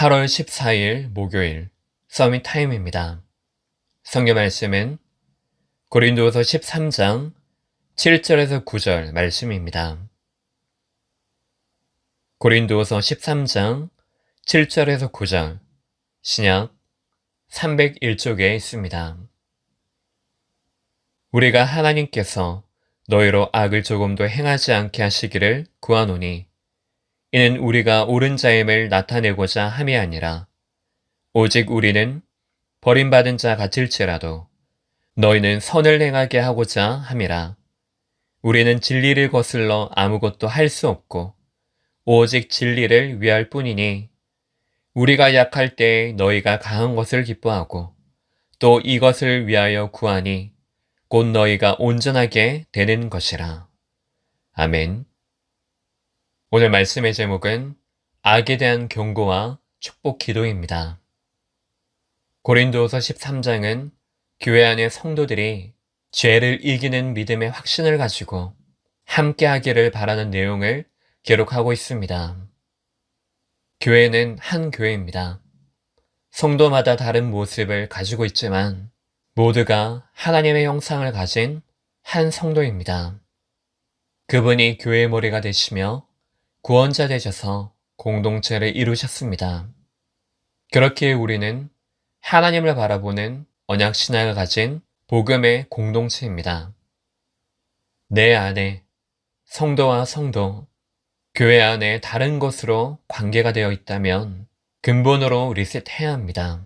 8월 14일 목요일 서밋 타임입니다. 성경 말씀은 고린도후서 13장 7절에서 9절 말씀입니다. 고린도후서 13장 7절에서 9절 신약 301쪽에 있습니다. 우리가 하나님께서 너희로 악을 조금도 행하지 않게 하시기를 구하노니 이는 우리가 옳은 자임을 나타내고자 함이 아니라 오직 우리는 버림받은 자 같을지라도 너희는 선을 행하게 하고자 함이라. 우리는 진리를 거슬러 아무것도 할 수 없고 오직 진리를 위할 뿐이니 우리가 약할 때에 너희가 강한 것을 기뻐하고 또 이것을 위하여 구하니 곧 너희가 온전하게 되는 것이라. 아멘. 오늘 말씀의 제목은 악에 대한 경고와 축복 기도입니다. 고린도후서 13장은 교회 안의 성도들이 죄를 이기는 믿음의 확신을 가지고 함께 하기를 바라는 내용을 기록하고 있습니다. 교회는 한 교회입니다. 성도마다 다른 모습을 가지고 있지만 모두가 하나님의 형상을 가진 한 성도입니다. 그분이 교회의 머리가 되시며 구원자 되셔서 공동체를 이루셨습니다. 그렇기에 우리는 하나님을 바라보는 언약신앙을 가진 복음의 공동체입니다. 내 안에 성도와 성도, 교회 안에 다른 것으로 관계가 되어 있다면 근본으로 리셋해야 합니다.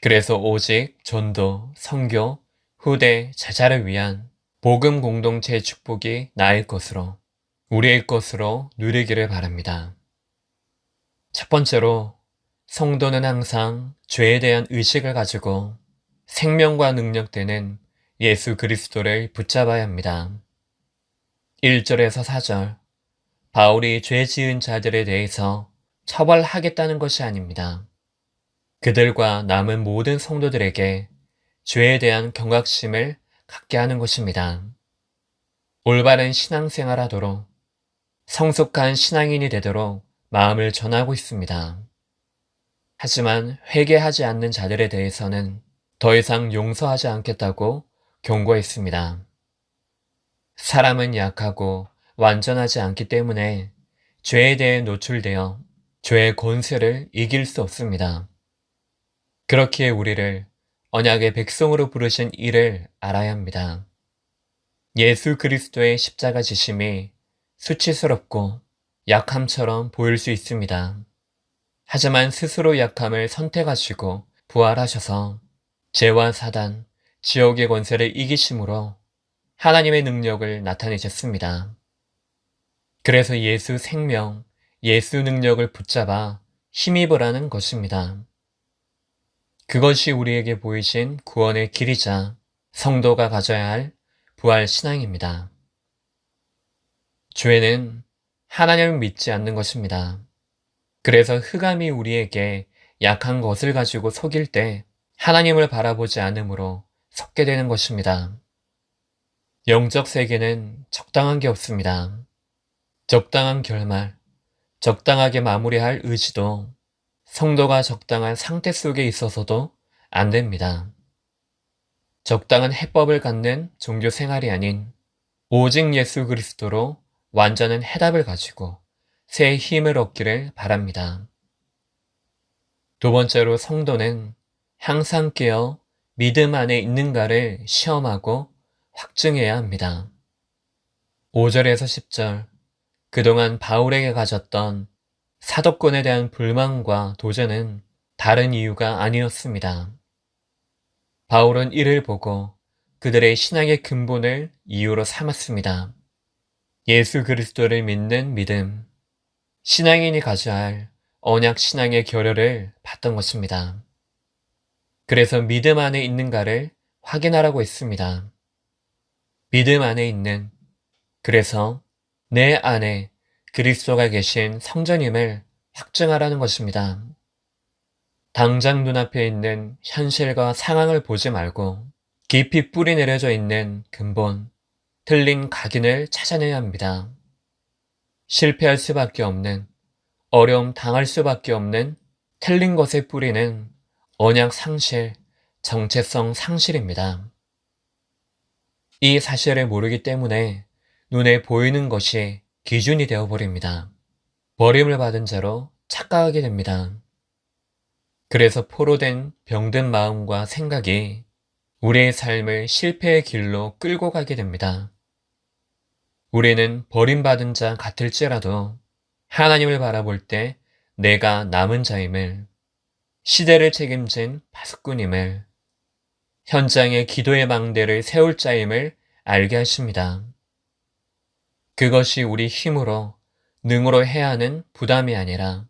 그래서 오직 전도, 선교, 후대, 제자를 위한 복음 공동체의 축복이 나의 것으로, 우리의 것으로 누리기를 바랍니다. 첫 번째로 성도는 항상 죄에 대한 의식을 가지고 생명과 능력되는 예수 그리스도를 붙잡아야 합니다. 1절에서 4절, 바울이 죄 지은 자들에 대해서 처벌하겠다는 것이 아닙니다. 그들과 남은 모든 성도들에게 죄에 대한 경각심을 갖게 하는 것입니다. 올바른 신앙생활 하도록 성숙한 신앙인이 되도록 마음을 전하고 있습니다. 하지만 회개하지 않는 자들에 대해서는 더 이상 용서하지 않겠다고 경고했습니다. 사람은 약하고 완전하지 않기 때문에 죄에 대해 노출되어 죄의 권세를 이길 수 없습니다. 그렇기에 우리를 언약의 백성으로 부르신 이를 알아야 합니다. 예수 그리스도의 십자가 지심이 수치스럽고 약함처럼 보일 수 있습니다. 하지만 스스로 약함을 선택하시고 부활하셔서 죄와 사단, 지옥의 권세를 이기심으로 하나님의 능력을 나타내셨습니다. 그래서 예수 생명, 예수 능력을 붙잡아 힘입으라는 것입니다. 그것이 우리에게 보이신 구원의 길이자 성도가 가져야 할 부활 신앙입니다. 죄는 하나님을 믿지 않는 것입니다. 그래서 흑암이 우리에게 약한 것을 가지고 속일 때 하나님을 바라보지 않으므로 속게 되는 것입니다. 영적 세계는 적당한 게 없습니다. 적당한 결말, 적당하게 마무리할 의지도 성도가 적당한 상태 속에 있어서도 안 됩니다. 적당한 해법을 갖는 종교 생활이 아닌 오직 예수 그리스도로 완전한 해답을 가지고 새 힘을 얻기를 바랍니다. 두 번째로 성도는 항상 깨어 믿음 안에 있는가를 시험하고 확증해야 합니다. 5절에서 10절, 그동안 바울에게 가졌던 사도권에 대한 불만과 도전은 다른 이유가 아니었습니다. 바울은 이를 보고 그들의 신앙의 근본을 이유로 삼았습니다. 예수 그리스도를 믿는 믿음, 신앙인이 가져야 할 언약 신앙의 결여를 봤던 것입니다. 그래서 믿음 안에 있는가를 확인하라고 했습니다. 믿음 안에 있는, 그래서 내 안에 그리스도가 계신 성전임을 확증하라는 것입니다. 당장 눈앞에 있는 현실과 상황을 보지 말고 깊이 뿌리 내려져 있는 근본, 틀린 각인을 찾아내야 합니다. 실패할 수밖에 없는, 어려움 당할 수밖에 없는 틀린 것의 뿌리는 언약 상실, 정체성 상실입니다. 이 사실을 모르기 때문에 눈에 보이는 것이 기준이 되어버립니다. 버림을 받은 자로 착각하게 됩니다. 그래서 포로된 병든 마음과 생각이 우리의 삶을 실패의 길로 끌고 가게 됩니다. 우리는 버림받은 자 같을지라도 하나님을 바라볼 때 내가 남은 자임을, 시대를 책임진 파수꾼임을, 현장에 기도의 망대를 세울 자임을 알게 하십니다. 그것이 우리 힘으로, 능으로 해야 하는 부담이 아니라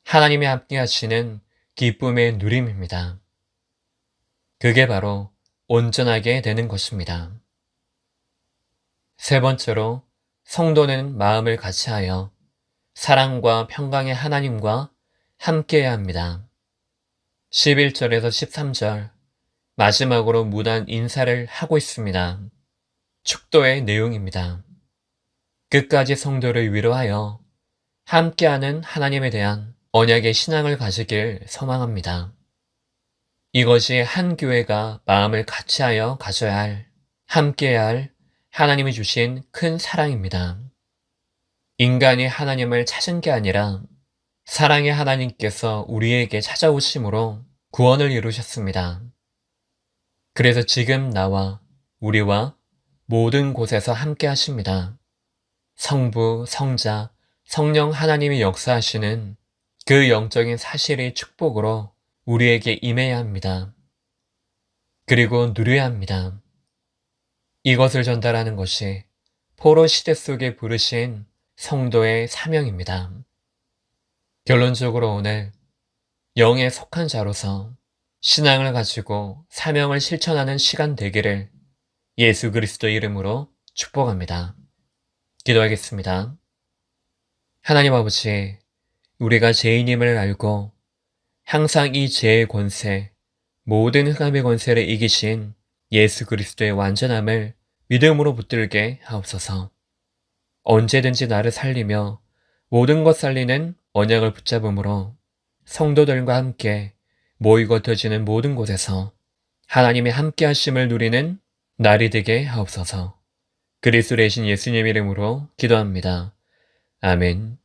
하나님이 함께 하시는 기쁨의 누림입니다. 그게 바로 온전하게 되는 것입니다. 세 번째로, 성도는 마음을 같이하여 사랑과 평강의 하나님과 함께해야 합니다. 11절에서 13절 마지막으로 무단 인사를 하고 있습니다. 축도의 내용입니다. 끝까지 성도를 위로하여 함께하는 하나님에 대한 언약의 신앙을 가지길 소망합니다. 이것이 한 교회가 마음을 같이하여 가져야 할, 함께해야 할 하나님이 주신 큰 사랑입니다. 인간이 하나님을 찾은 게 아니라 사랑의 하나님께서 우리에게 찾아오심으로 구원을 이루셨습니다. 그래서 지금 나와 우리와 모든 곳에서 함께 하십니다. 성부, 성자, 성령 하나님이 역사하시는 그 영적인 사실의 축복으로 우리에게 임해야 합니다. 그리고 누려야 합니다. 이것을 전달하는 것이 포로 시대 속에 부르신 성도의 사명입니다. 결론적으로 오늘 영에 속한 자로서 신앙을 가지고 사명을 실천하는 시간 되기를 예수 그리스도의 이름으로 축복합니다. 기도하겠습니다. 하나님 아버지, 우리가 죄인임을 알고 항상 이 죄의 권세, 모든 흑암의 권세를 이기신 예수 그리스도의 완전함을 믿음으로 붙들게 하옵소서. 언제든지 나를 살리며 모든 것 살리는 언약을 붙잡음으로 성도들과 함께 모이고 터지는 모든 곳에서 하나님의 함께 하심을 누리는 날이 되게 하옵소서. 그리스도의 신 예수님 이름으로 기도합니다. 아멘.